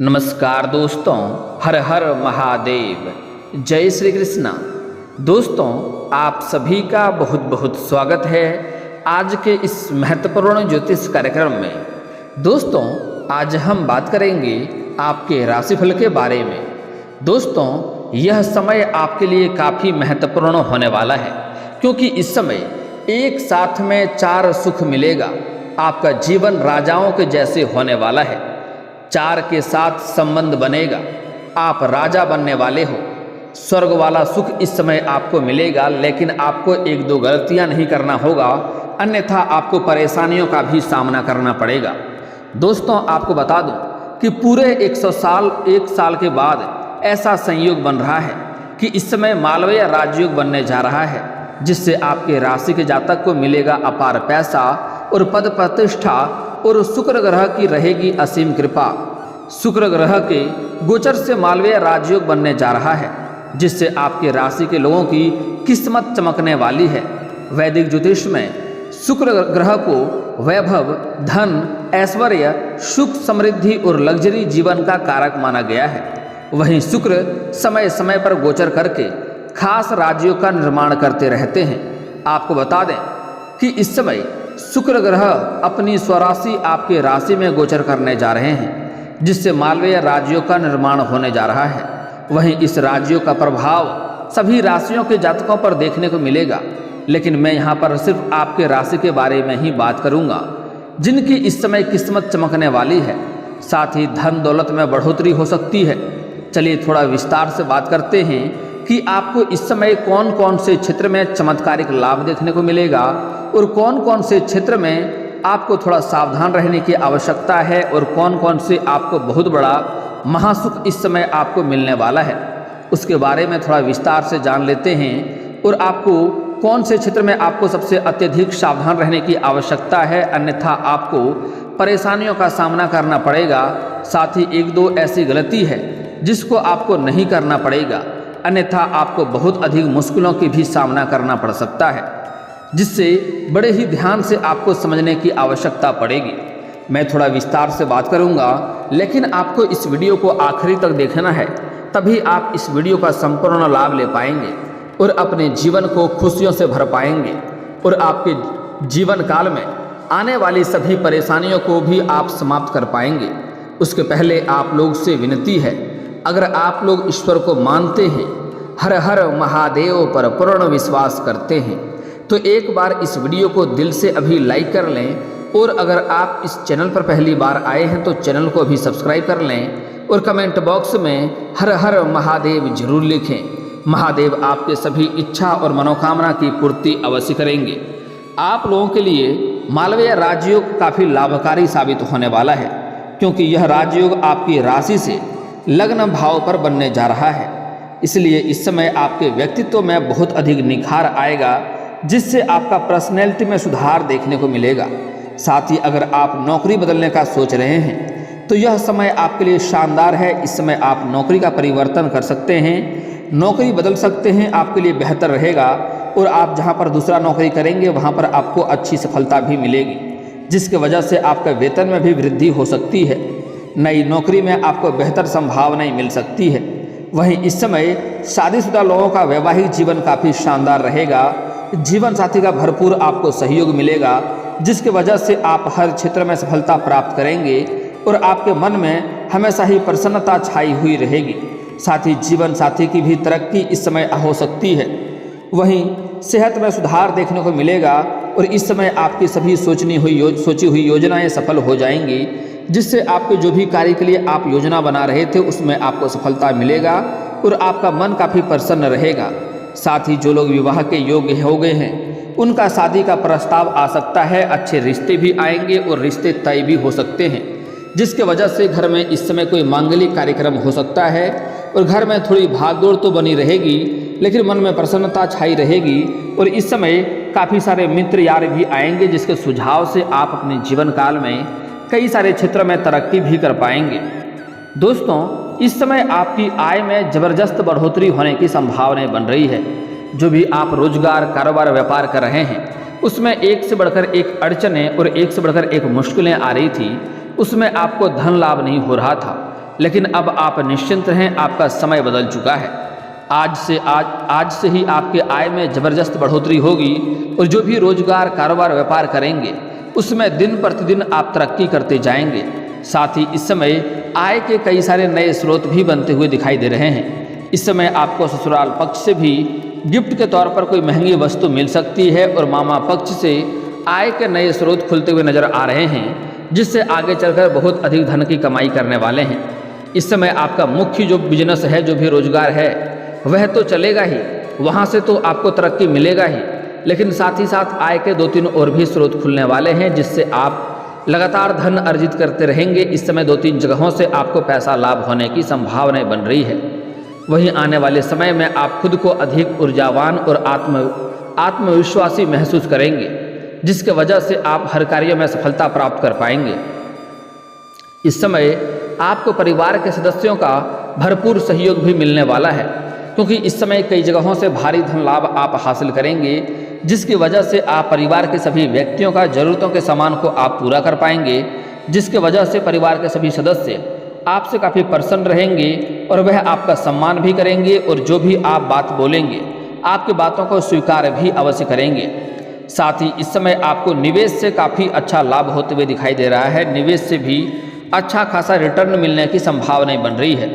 नमस्कार दोस्तों, हर हर महादेव, जय श्री कृष्णा। दोस्तों, आप सभी का बहुत बहुत स्वागत है आज के इस महत्वपूर्ण ज्योतिष कार्यक्रम में। दोस्तों, आज हम बात करेंगे आपके राशिफल के बारे में। दोस्तों, यह समय आपके लिए काफ़ी महत्वपूर्ण होने वाला है, क्योंकि इस समय एक साथ में 4 सुख मिलेगा। आपका जीवन राजाओं के जैसे होने वाला है। 4 के साथ संबंध बनेगा। आप राजा बनने वाले हो। स्वर्ग वाला सुख इस समय आपको मिलेगा, लेकिन आपको 1-2 गलतियां नहीं करना होगा, अन्यथा आपको परेशानियों का भी सामना करना पड़ेगा। दोस्तों, आपको बता दूं कि पूरे 1 साल के बाद ऐसा संयोग बन रहा है कि इस समय मालवीय राजयोग बनने जा रहा है, जिससे आपके राशि के जातक को मिलेगा अपार पैसा और पद प्रतिष्ठा, और शुक्र ग्रह की रहेगी असीम कृपा। शुक्र ग्रह के गोचर से मालवीय राजयोग बनने जा रहा है, जिससे आपके राशि के लोगों की किस्मत चमकने वाली है। वैदिक ज्योतिष में शुक्र ग्रह को वैभव, धन, ऐश्वर्य, सुख, समृद्धि और लग्जरी जीवन का कारक माना गया है। वहीं शुक्र समय समय पर गोचर करके खास राजयोग का निर्माण करते रहते हैं। आपको बता दें कि इस समय शुक्र ग्रह अपनी स्वराशि आपके राशि में गोचर करने जा रहे हैं, जिससे मालवीय राजयोग का निर्माण होने जा रहा है। वहीं इस राजयोग का प्रभाव सभी राशियों के जातकों पर देखने को मिलेगा, लेकिन मैं यहाँ पर सिर्फ आपके राशि के बारे में ही बात करूँगा, जिनकी इस समय किस्मत चमकने वाली है। साथ ही धन दौलत में बढ़ोतरी हो सकती है। चलिए थोड़ा विस्तार से बात करते हैं कि आपको इस समय कौन कौन से क्षेत्र में चमत्कारिक लाभ देखने को मिलेगा और कौन कौन से क्षेत्र में आपको थोड़ा सावधान रहने की आवश्यकता है, और कौन कौन से आपको बहुत बड़ा महासुख इस समय आपको मिलने वाला है। उसके बारे में थोड़ा विस्तार से जान लेते हैं, और आपको कौन से क्षेत्र में आपको सबसे अत्यधिक सावधान रहने की आवश्यकता है, अन्यथा आपको परेशानियों का सामना करना पड़ेगा। साथ ही 1-2 ऐसी गलती है जिसको आपको नहीं करना पड़ेगा, अन्यथा आपको बहुत अधिक मुश्किलों की भी सामना करना पड़ सकता है, जिससे बड़े ही ध्यान से आपको समझने की आवश्यकता पड़ेगी। मैं थोड़ा विस्तार से बात करूंगा, लेकिन आपको इस वीडियो को आखिरी तक देखना है, तभी आप इस वीडियो का संपूर्ण लाभ ले पाएंगे और अपने जीवन को खुशियों से भर पाएंगे, और आपके जीवन काल में आने वाली सभी परेशानियों को भी आप समाप्त कर पाएंगे। उसके पहले आप लोग से विनती है, अगर आप लोग ईश्वर को मानते हैं, हर हर महादेव पर पूर्ण विश्वास करते हैं, तो एक बार इस वीडियो को दिल से अभी लाइक कर लें, और अगर आप इस चैनल पर पहली बार आए हैं तो चैनल को भी सब्सक्राइब कर लें, और कमेंट बॉक्स में हर हर महादेव जरूर लिखें। महादेव आपके सभी इच्छा और मनोकामना की पूर्ति अवश्य करेंगे। आप लोगों के लिए मालवीय राजयोग काफ़ी लाभकारी साबित होने वाला है, क्योंकि यह राजयोग आपकी राशि से लग्न भाव पर बनने जा रहा है। इसलिए इस समय आपके व्यक्तित्व में बहुत अधिक निखार आएगा, जिससे आपका पर्सनैलिटी में सुधार देखने को मिलेगा। साथ ही अगर आप नौकरी बदलने का सोच रहे हैं तो यह समय आपके लिए शानदार है। इस समय आप नौकरी का परिवर्तन कर सकते हैं, नौकरी बदल सकते हैं, आपके लिए बेहतर रहेगा। और आप जहां पर दूसरा नौकरी करेंगे वहां पर आपको अच्छी सफलता भी मिलेगी, जिसकी वजह से आपका वेतन में भी वृद्धि हो सकती है। नई नौकरी में आपको बेहतर संभावनाएं मिल सकती है। वहीं इस समय शादीशुदा लोगों का वैवाहिक जीवन काफ़ी शानदार रहेगा। जीवन साथी का भरपूर आपको सहयोग मिलेगा, जिसकी वजह से आप हर क्षेत्र में सफलता प्राप्त करेंगे, और आपके मन में हमेशा ही प्रसन्नता छाई हुई रहेगी। साथ ही जीवन साथी की भी तरक्की इस समय हो सकती है। वहीं सेहत में सुधार देखने को मिलेगा, और इस समय आपकी सभी सोची हुई योजनाएं सफल हो जाएंगी, जिससे आपके जो भी कार्य के लिए आप योजना बना रहे थे उसमें आपको सफलता मिलेगा, और आपका मन काफ़ी प्रसन्न रहेगा। साथ ही जो लोग विवाह के योग्य हो गए हैं उनका शादी का प्रस्ताव आ सकता है। अच्छे रिश्ते भी आएंगे और रिश्ते तय भी हो सकते हैं, जिसके वजह से घर में इस समय कोई मांगलिक कार्यक्रम हो सकता है, और घर में थोड़ी भागदौड़ तो बनी रहेगी, लेकिन मन में प्रसन्नता छाई रहेगी। और इस समय काफ़ी सारे मित्र यार भी आएंगे, जिसके सुझाव से आप अपने जीवन काल में कई सारे क्षेत्र में तरक्की भी कर पाएंगे। दोस्तों, इस समय आपकी आय में ज़बरदस्त बढ़ोतरी होने की संभावनाएं बन रही है। जो भी आप रोजगार, कारोबार, व्यापार कर रहे हैं उसमें एक से बढ़कर एक अड़चनें और एक से बढ़कर एक मुश्किलें आ रही थी, उसमें आपको धन लाभ नहीं हो रहा था, लेकिन अब आप निश्चिंत रहें, आपका समय बदल चुका है। आज से ही आपके आय में ज़बरदस्त बढ़ोतरी होगी और जो भी रोजगार, कारोबार, व्यापार करेंगे उसमें दिन प्रतिदिन आप तरक्की करते जाएंगे। साथ ही इस समय आय के कई सारे नए स्रोत भी बनते हुए दिखाई दे रहे हैं। इस समय आपको ससुराल पक्ष से भी गिफ्ट के तौर पर कोई महंगी वस्तु मिल सकती है और मामा पक्ष से आय के नए स्रोत खुलते हुए नजर आ रहे हैं, जिससे आगे चलकर बहुत अधिक धन की कमाई करने वाले हैं। इस समय आपका मुख्य जो बिजनेस है, जो भी रोजगार है, वह तो चलेगा ही, वहाँ से तो आपको तरक्की मिलेगा ही, लेकिन साथ ही साथ आय के 2-3 और भी स्रोत खुलने वाले हैं, जिससे आप लगातार धन अर्जित करते रहेंगे। इस समय 2-3 जगहों से आपको पैसा लाभ होने की संभावनाएं बन रही है। वहीं आने वाले समय में आप खुद को अधिक ऊर्जावान और आत्मविश्वासी महसूस करेंगे, जिसके वजह से आप हर कार्य में सफलता प्राप्त कर पाएंगे। इस समय आपको परिवार के सदस्यों का भरपूर सहयोग भी मिलने वाला है, क्योंकि इस समय कई जगहों से भारी धन लाभ आप हासिल करेंगे, जिसकी वजह से आप परिवार के सभी व्यक्तियों का ज़रूरतों के सामान को आप पूरा कर पाएंगे, जिसके वजह से परिवार के सभी सदस्य आपसे काफ़ी प्रसन्न रहेंगे और वह आपका सम्मान भी करेंगे और जो भी आप बात बोलेंगे आपकी बातों को स्वीकार भी अवश्य करेंगे। साथ ही इस समय आपको निवेश से काफ़ी अच्छा लाभ होते हुए दिखाई दे रहा है। निवेश से भी अच्छा खासा रिटर्न मिलने की संभावनाएं बन रही है।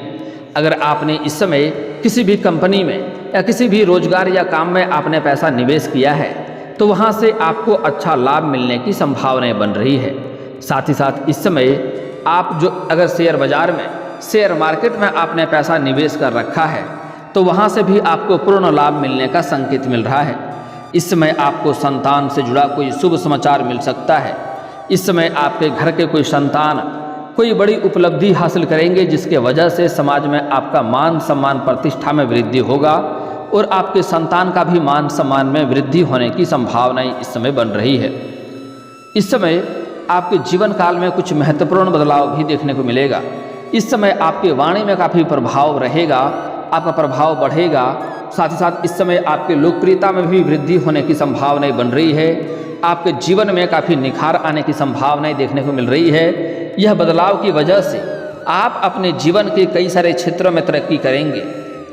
अगर आपने इस समय किसी भी कंपनी में या किसी भी रोजगार या काम में आपने पैसा निवेश किया है तो वहाँ से आपको अच्छा लाभ मिलने की संभावनाएं बन रही है। साथ ही साथ इस समय आप जो अगर शेयर बाजार में, शेयर मार्केट में आपने पैसा निवेश कर रखा है तो वहाँ से भी आपको पूर्ण लाभ मिलने का संकेत मिल रहा है। इस समय आपको संतान से जुड़ा कोई शुभ समाचार मिल सकता है। इस समय आपके घर के कोई संतान कोई बड़ी उपलब्धि हासिल करेंगे, जिसके वजह से समाज में आपका मान सम्मान, प्रतिष्ठा में वृद्धि होगा और आपके संतान का भी मान सम्मान में वृद्धि होने की संभावनाएं इस समय बन रही है। इस समय आपके जीवन काल में कुछ महत्वपूर्ण बदलाव भी देखने को मिलेगा। इस समय आपकी वाणी में काफ़ी प्रभाव रहेगा, आपका प्रभाव बढ़ेगा। साथ ही साथ इस समय आपके लोकप्रियता में भी वृद्धि होने की संभावनाएं बन रही है। आपके जीवन में काफ़ी निखार आने की संभावनाएं देखने को मिल रही है। यह बदलाव की वजह से आप अपने जीवन के कई सारे क्षेत्रों में तरक्की करेंगे।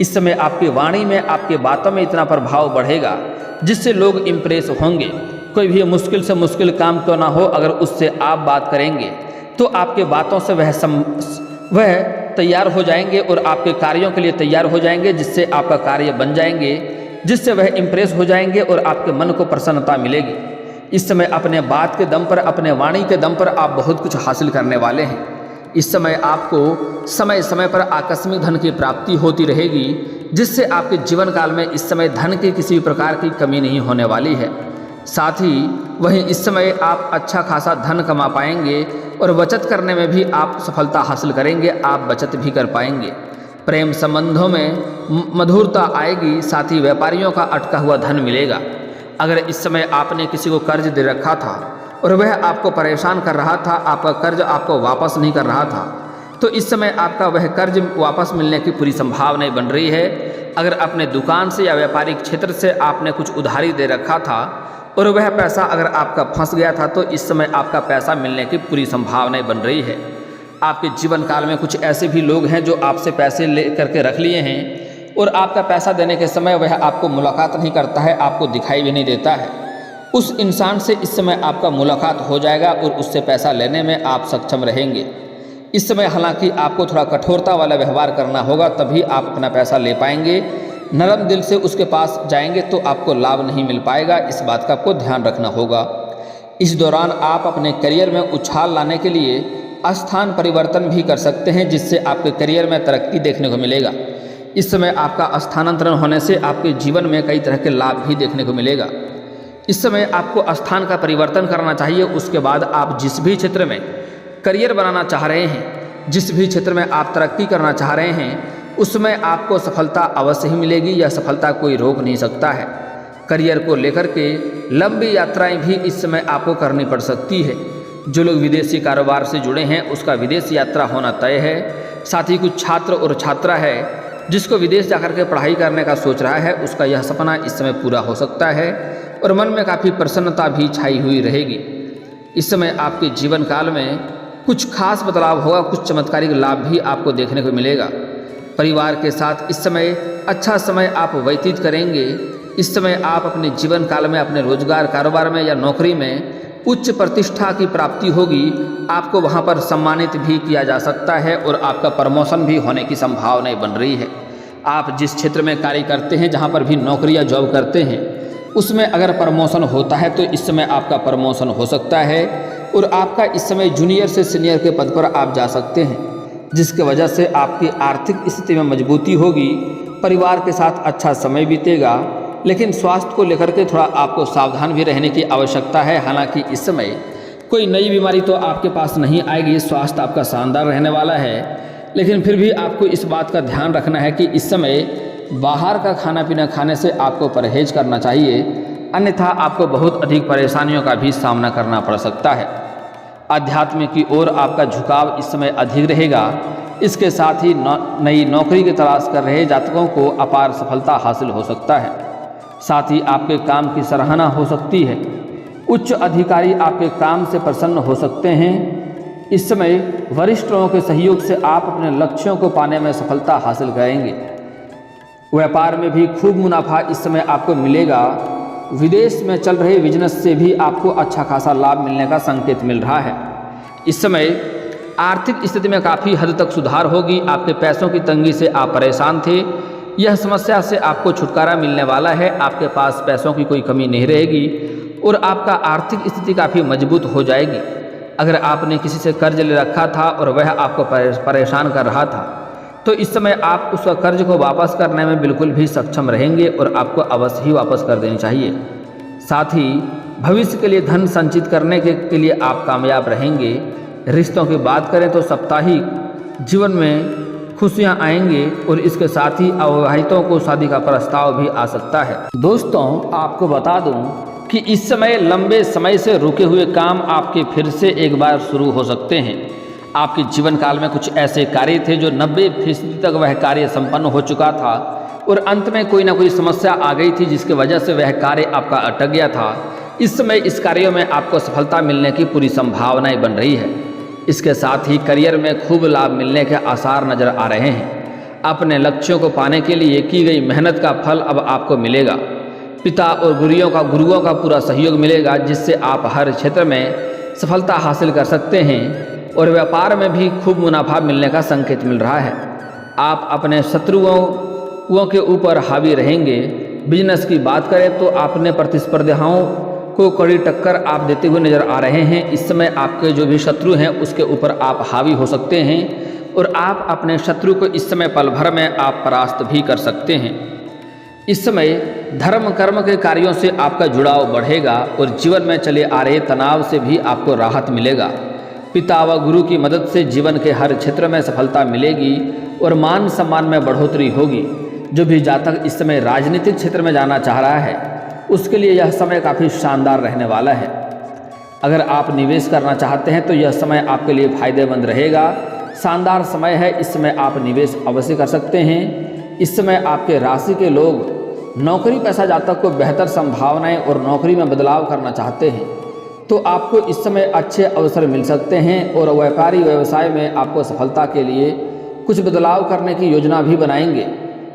इस समय आपकी वाणी में, आपके बातों में इतना प्रभाव बढ़ेगा जिससे लोग इम्प्रेस होंगे। कोई भी मुश्किल से मुश्किल काम क्यों ना हो, अगर उससे आप बात करेंगे तो आपके बातों से वह तैयार हो जाएंगे और आपके कार्यों के लिए तैयार हो जाएंगे, जिससे आपका कार्य बन जाएंगे, जिससे वह इम्प्रेस हो जाएंगे और आपके मन को प्रसन्नता मिलेगी। इस समय अपने बात के दम पर, अपने वाणी के दम पर आप बहुत कुछ हासिल करने वाले हैं। इस समय आपको समय समय पर आकस्मिक धन की प्राप्ति होती रहेगी, जिससे आपके जीवन काल में इस समय धन की किसी प्रकार की कमी नहीं होने वाली है। साथ ही वहीं इस समय आप अच्छा खासा धन कमा पाएंगे और बचत करने में भी आप सफलता हासिल करेंगे, आप बचत भी कर पाएंगे। प्रेम संबंधों में मधुरता आएगी, साथ ही व्यापारियों का अटका हुआ धन मिलेगा। अगर इस समय आपने किसी को कर्ज दे रखा था और वह आपको परेशान कर रहा था, आपका कर्ज आपको वापस नहीं कर रहा था, तो इस समय आपका वह कर्ज वापस मिलने की पूरी संभावनाएं बन रही है। अगर अपने दुकान से या व्यापारिक क्षेत्र से आपने कुछ उधारी दे रखा था और वह पैसा अगर आपका फंस गया था, तो इस समय आपका पैसा मिलने की पूरी संभावनाएं बन रही है। आपके जीवन काल में कुछ ऐसे भी लोग हैं जो आपसे पैसे ले करके रख लिए हैं और आपका पैसा देने के समय वह आपको मुलाकात नहीं करता है, आपको दिखाई भी नहीं देता है। उस इंसान से इस समय आपका मुलाकात हो जाएगा और उससे पैसा लेने में आप सक्षम रहेंगे। इस समय हालांकि आपको थोड़ा कठोरता वाला व्यवहार करना होगा, तभी आप अपना पैसा ले पाएंगे। नरम दिल से उसके पास जाएंगे तो आपको लाभ नहीं मिल पाएगा, इस बात का आपको ध्यान रखना होगा। इस दौरान आप अपने करियर में उछाल लाने के लिए स्थान परिवर्तन भी कर सकते हैं, जिससे आपके करियर में तरक्की देखने को मिलेगा। इस समय आपका स्थानांतरण होने से आपके जीवन में कई तरह के लाभ भी देखने को मिलेगा। इस समय आपको स्थान का परिवर्तन करना चाहिए। उसके बाद आप जिस भी क्षेत्र में करियर बनाना चाह रहे हैं, जिस भी क्षेत्र में आप तरक्की करना चाह रहे हैं, उसमें आपको सफलता अवश्य ही मिलेगी। यह सफलता कोई रोक नहीं सकता है। करियर को लेकर के लंबी यात्राएं भी इस समय आपको करनी पड़ सकती है। जो लोग विदेशी कारोबार से जुड़े हैं उसका विदेश यात्रा होना तय है। साथ ही कुछ छात्र और छात्रा है जिसको विदेश जाकर के पढ़ाई करने का सोच रहा है, उसका यह सपना इस समय पूरा हो सकता है और मन में काफ़ी प्रसन्नता भी छाई हुई रहेगी। इस समय आपके जीवन काल में कुछ खास बदलाव होगा, कुछ चमत्कारिक लाभ भी आपको देखने को मिलेगा। परिवार के साथ इस समय अच्छा समय आप व्यतीत करेंगे। इस समय आप अपने जीवन काल में अपने रोजगार, कारोबार में या नौकरी में उच्च प्रतिष्ठा की प्राप्ति होगी। आपको वहाँ पर सम्मानित भी किया जा सकता है और आपका प्रमोशन भी होने की संभावनाएं बन रही है। आप जिस क्षेत्र में कार्य करते हैं, जहाँ पर भी नौकरी या जॉब करते हैं, उसमें अगर प्रमोशन होता है तो इस समय आपका प्रमोशन हो सकता है और आपका इस समय जूनियर से सीनियर के पद पर आप जा सकते हैं, जिसकी वजह से आपकी आर्थिक स्थिति में मजबूती होगी। परिवार के साथ अच्छा समय बीतेगा, लेकिन स्वास्थ्य को लेकर के थोड़ा आपको सावधान भी रहने की आवश्यकता है। हालांकि इस समय कोई नई बीमारी तो आपके पास नहीं आएगी, स्वास्थ्य आपका शानदार रहने वाला है, लेकिन फिर भी आपको इस बात का ध्यान रखना है कि इस समय बाहर का खाना पीना खाने से आपको परहेज करना चाहिए, अन्यथा आपको बहुत अधिक परेशानियों का भी सामना करना पड़ सकता है। अध्यात्म की ओर आपका झुकाव इस समय अधिक रहेगा। इसके साथ ही नई नौकरी की तलाश कर रहे जातकों को अपार सफलता हासिल हो सकता है। साथ ही आपके काम की सराहना हो सकती है। उच्च अधिकारी आपके काम से प्रसन्न हो सकते हैं। इस समय वरिष्ठ लोगों के सहयोग से आप अपने लक्ष्यों को पाने में सफलता हासिल करेंगे। व्यापार में भी खूब मुनाफा इस समय आपको मिलेगा। विदेश में चल रहे बिजनेस से भी आपको अच्छा खासा लाभ मिलने का संकेत मिल रहा है। इस समय आर्थिक स्थिति में काफ़ी हद तक सुधार होगी। आपके पैसों की तंगी से आप परेशान थे, यह समस्या से आपको छुटकारा मिलने वाला है। आपके पास पैसों की कोई कमी नहीं रहेगी और आपका आर्थिक स्थिति काफ़ी मजबूत हो जाएगी। अगर आपने किसी से कर्ज ले रखा था और वह आपको परेशान कर रहा था, तो इस समय आप उस कर्ज को वापस करने में बिल्कुल भी सक्षम रहेंगे और आपको अवश्य ही वापस कर देनी चाहिए। साथ ही भविष्य के लिए धन संचित करने के लिए आप कामयाब रहेंगे। रिश्तों की बात करें तो साप्ताहिक जीवन में खुशियां आएंगे और इसके साथ ही अविवाहितों को शादी का प्रस्ताव भी आ सकता है। दोस्तों, आपको बता दूं कि इस समय लंबे समय से रुके हुए काम आपके फिर से एक बार शुरू हो सकते हैं। आपके जीवन काल में कुछ ऐसे कार्य थे जो 90% तक वह कार्य संपन्न हो चुका था और अंत में कोई ना कोई समस्या आ गई थी, जिसकी वजह से वह कार्य आपका अटक गया था। इस समय इस कार्यों में आपको सफलता मिलने की पूरी संभावनाएं बन रही है। इसके साथ ही करियर में खूब लाभ मिलने के आसार नजर आ रहे हैं। अपने लक्ष्यों को पाने के लिए की गई मेहनत का फल अब आपको मिलेगा। पिता और गुरुओं का पूरा सहयोग मिलेगा, जिससे आप हर क्षेत्र में सफलता हासिल कर सकते हैं और व्यापार में भी खूब मुनाफा मिलने का संकेत मिल रहा है। आप अपने शत्रुओं के ऊपर हावी रहेंगे। बिजनेस की बात करें तो आपने प्रतिस्पर्धाओं को कड़ी टक्कर आप देते हुए नजर आ रहे हैं। इस समय आपके जो भी शत्रु हैं उसके ऊपर आप हावी हो सकते हैं और आप अपने शत्रु को इस समय पल भर में आप परास्त भी कर सकते हैं। इस समय धर्म कर्म के कार्यों से आपका जुड़ाव बढ़ेगा और जीवन में चले आ रहे तनाव से भी आपको राहत मिलेगा। पिता व गुरु की मदद से जीवन के हर क्षेत्र में सफलता मिलेगी और मान सम्मान में बढ़ोतरी होगी। जो भी जातक इस समय राजनीतिक क्षेत्र में जाना चाह रहा है, उसके लिए यह समय काफ़ी शानदार रहने वाला है। अगर आप निवेश करना चाहते हैं तो यह समय आपके लिए फायदेमंद रहेगा। शानदार समय है, इस समय आप निवेश अवश्य कर सकते हैं। इस समय आपके राशि के लोग नौकरी पेशा जातक को बेहतर संभावनाएं और नौकरी में बदलाव करना चाहते हैं तो आपको इस समय अच्छे अवसर मिल सकते हैं और व्यापारी व्यवसाय में आपको सफलता के लिए कुछ बदलाव करने की योजना भी बनाएंगे,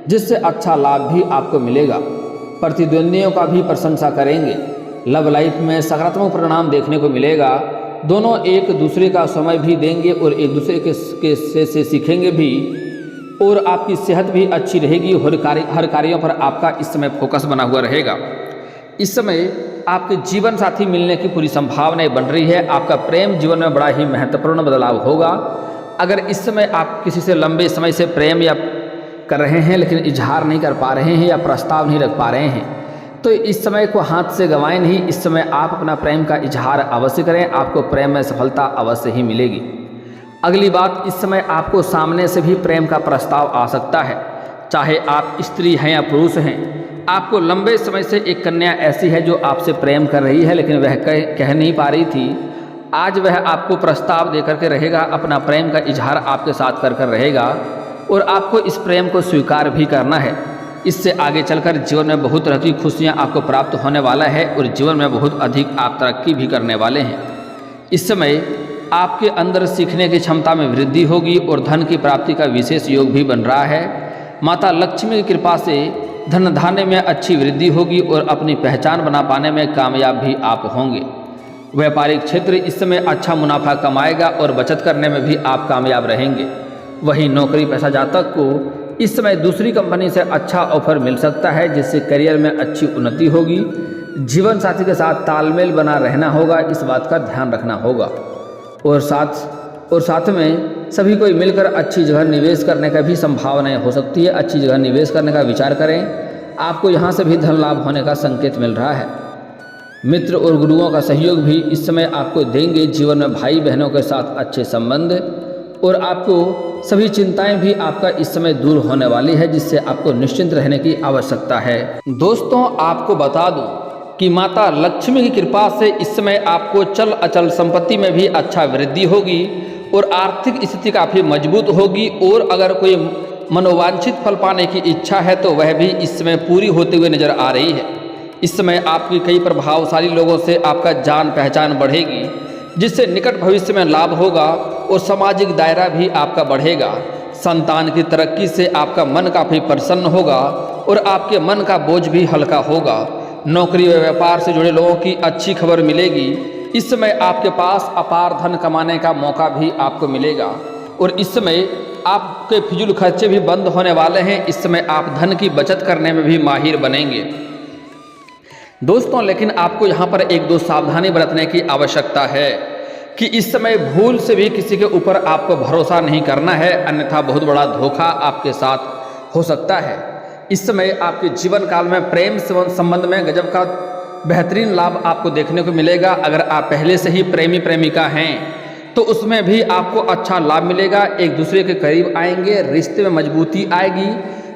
जिससे अच्छा लाभ भी आपको मिलेगा। प्रतिद्वंदियों का भी प्रशंसा करेंगे। लव लाइफ में सकारात्मक परिणाम देखने को मिलेगा। दोनों एक दूसरे का समय भी देंगे और एक दूसरे से सीखेंगे भी और आपकी सेहत भी अच्छी रहेगी। हर कार्यों पर आपका इस समय फोकस बना हुआ रहेगा। इस समय आपके जीवन साथी मिलने की पूरी संभावनाएं बन रही है। आपका प्रेम जीवन में बड़ा ही महत्वपूर्ण बदलाव होगा। अगर इस समय आप किसी से लंबे समय से प्रेम या कर रहे हैं लेकिन इजहार नहीं कर पा रहे हैं या प्रस्ताव नहीं रख पा रहे हैं, तो इस समय को हाथ से गंवाएं नहीं। इस समय आप अपना प्रेम का इजहार अवश्य करें, आपको प्रेम में सफलता अवश्य ही मिलेगी। अगली बात, इस समय आपको सामने से भी प्रेम का प्रस्ताव आ सकता है, चाहे आप स्त्री हैं या पुरुष हैं। आपको लंबे समय से एक कन्या ऐसी है जो आपसे प्रेम कर रही है लेकिन वह कह नहीं पा रही थी। आज वह आपको प्रस्ताव दे करके रहेगा, अपना प्रेम का इजहार आपके साथ कर रहेगा और आपको इस प्रेम को स्वीकार भी करना है। इससे आगे चलकर जीवन में बहुत तरह की खुशियाँ आपको प्राप्त होने वाला है और जीवन में बहुत अधिक आप तरक्की भी करने वाले हैं। इस समय आपके अंदर सीखने की क्षमता में वृद्धि होगी और धन की प्राप्ति का विशेष योग भी बन रहा है। माता लक्ष्मी की कृपा से धन धान्य में अच्छी वृद्धि होगी और अपनी पहचान बना पाने में कामयाब भी आप होंगे। व्यापारिक क्षेत्र इस समय अच्छा मुनाफा कमाएगा और बचत करने में भी आप कामयाब रहेंगे। वहीं नौकरी पेशा जातक को इस समय दूसरी कंपनी से अच्छा ऑफर मिल सकता है, जिससे करियर में अच्छी उन्नति होगी। जीवन साथी के साथ तालमेल बना रहना होगा, इस बात का ध्यान रखना होगा। और साथ में सभी को मिलकर अच्छी जगह निवेश करने का भी संभावनाएं हो सकती है। अच्छी जगह निवेश करने का विचार करें, आपको यहाँ से भी धन लाभ होने का संकेत मिल रहा है। मित्र और गुरुओं का सहयोग भी इस समय आपको देंगे। जीवन में भाई बहनों के साथ अच्छे संबंध और आपको सभी चिंताएं भी आपका इस समय दूर होने वाली है, जिससे आपको निश्चिंत रहने की आवश्यकता है। दोस्तों, आपको बता दूं कि माता लक्ष्मी की कृपा से इस समय आपको चल अचल संपत्ति में भी अच्छा वृद्धि होगी और आर्थिक स्थिति काफ़ी मजबूत होगी। और अगर कोई मनोवांछित फल पाने की इच्छा है तो वह भी इस समय पूरी होते हुए नजर आ रही है। इस समय आपकी कई प्रभावशाली लोगों से आपका जान पहचान बढ़ेगी, जिससे निकट भविष्य में लाभ होगा और सामाजिक दायरा भी आपका बढ़ेगा। संतान की तरक्की से आपका मन काफ़ी प्रसन्न होगा और आपके मन का बोझ भी हल्का होगा। नौकरी व व्यापार से जुड़े लोगों की अच्छी खबर मिलेगी। इस समय आपके पास अपार धन कमाने का मौका भी आपको मिलेगा और इस समय आपके फिजूल खर्चे भी बंद होने वाले हैं। इस समय आप धन की बचत करने में भी माहिर बनेंगे। दोस्तों, लेकिन आपको यहाँ पर एक दो सावधानी बरतने की आवश्यकता है कि इस समय भूल से भी किसी के ऊपर आपको भरोसा नहीं करना है, अन्यथा बहुत बड़ा धोखा आपके साथ हो सकता है। इस समय आपके जीवन काल में प्रेम संबंध में गजब का बेहतरीन लाभ आपको देखने को मिलेगा। अगर आप पहले से ही प्रेमी प्रेमिका हैं तो उसमें भी आपको अच्छा लाभ मिलेगा। एक दूसरे के करीब आएंगे, रिश्ते में मजबूती आएगी,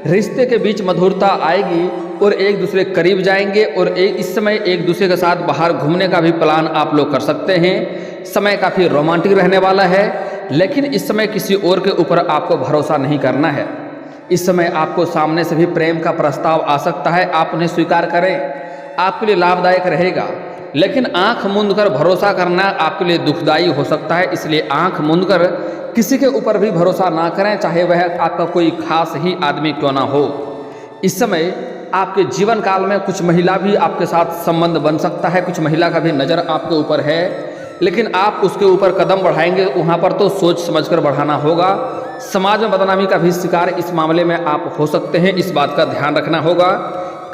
रिश्ते के बीच मधुरता आएगी और एक दूसरे के करीब जाएंगे। और इस समय एक दूसरे के साथ बाहर घूमने का भी प्लान आप लोग कर सकते हैं। समय काफ़ी रोमांटिक रहने वाला है, लेकिन इस समय किसी और के ऊपर आपको भरोसा नहीं करना है। इस समय आपको सामने से भी प्रेम का प्रस्ताव आ सकता है, आप उन्हें स्वीकार करें, आपके लिए लाभदायक रहेगा। लेकिन आंख मूंद कर भरोसा करना आपके लिए दुखदायी हो सकता है, इसलिए आंख मूंद कर किसी के ऊपर भी भरोसा ना करें, चाहे वह आपका कोई खास ही आदमी क्यों ना हो। इस समय आपके जीवन काल में कुछ महिला भी आपके साथ संबंध बन सकता है, कुछ महिला का भी नज़र आपके ऊपर है, लेकिन आप उसके ऊपर कदम बढ़ाएंगे वहाँ पर तो सोच समझकर बढ़ाना होगा। समाज में बदनामी का भी शिकार इस मामले में आप हो सकते हैं, इस बात का ध्यान रखना होगा।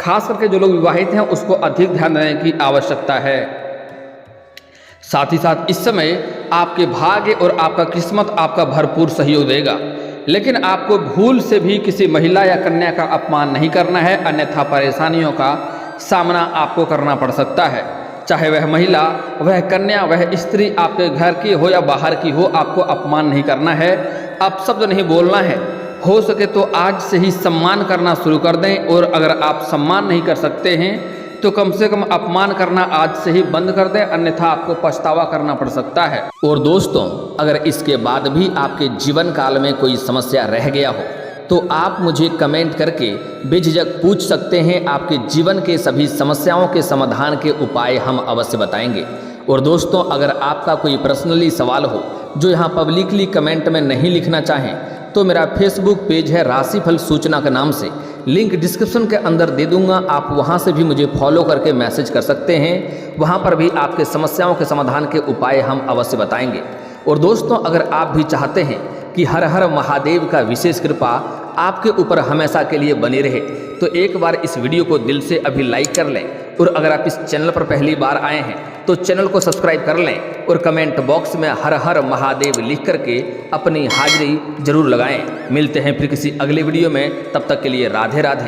खास करके जो लोग विवाहित हैं उसको अधिक ध्यान देने की आवश्यकता है। साथ ही साथ इस समय आपके भाग्य और आपका किस्मत आपका भरपूर सहयोग देगा, लेकिन आपको भूल से भी किसी महिला या कन्या का अपमान नहीं करना है, अन्यथा परेशानियों का सामना आपको करना पड़ सकता है। चाहे वह महिला, वह कन्या, वह स्त्री आपके घर की हो या बाहर की हो, आपको अपमान नहीं करना है, अपशब्द नहीं बोलना है। हो सके तो आज से ही सम्मान करना शुरू कर दें, और अगर आप सम्मान नहीं कर सकते हैं तो कम से कम अपमान करना आज से ही बंद कर दें, अन्यथा आपको पछतावा करना पड़ सकता है। और दोस्तों, अगर इसके बाद भी आपके जीवन काल में कोई समस्या रह गया हो तो आप मुझे कमेंट करके बेझिझक पूछ सकते हैं। आपके जीवन के सभी समस्याओं के समाधान के उपाय हम अवश्य बताएंगे। और दोस्तों, अगर आपका कोई पर्सनली सवाल हो जो यहाँ पब्लिकली कमेंट में नहीं लिखना चाहें तो मेरा फेसबुक पेज है राशिफल सूचना के नाम से, लिंक डिस्क्रिप्शन के अंदर दे दूंगा, आप वहां से भी मुझे फॉलो करके मैसेज कर सकते हैं। वहां पर भी आपके समस्याओं के समाधान के उपाय हम अवश्य बताएंगे। और दोस्तों, अगर आप भी चाहते हैं कि हर हर महादेव का विशेष कृपा आपके ऊपर हमेशा के लिए बनी रहे तो एक बार इस वीडियो को दिल से अभी लाइक कर लें, और अगर आप इस चैनल पर पहली बार आए हैं तो चैनल को सब्सक्राइब कर लें और कमेंट बॉक्स में हर हर महादेव लिख करके अपनी हाजिरी जरूर लगाएं। मिलते हैं फिर किसी अगले वीडियो में, तब तक के लिए राधे राधे।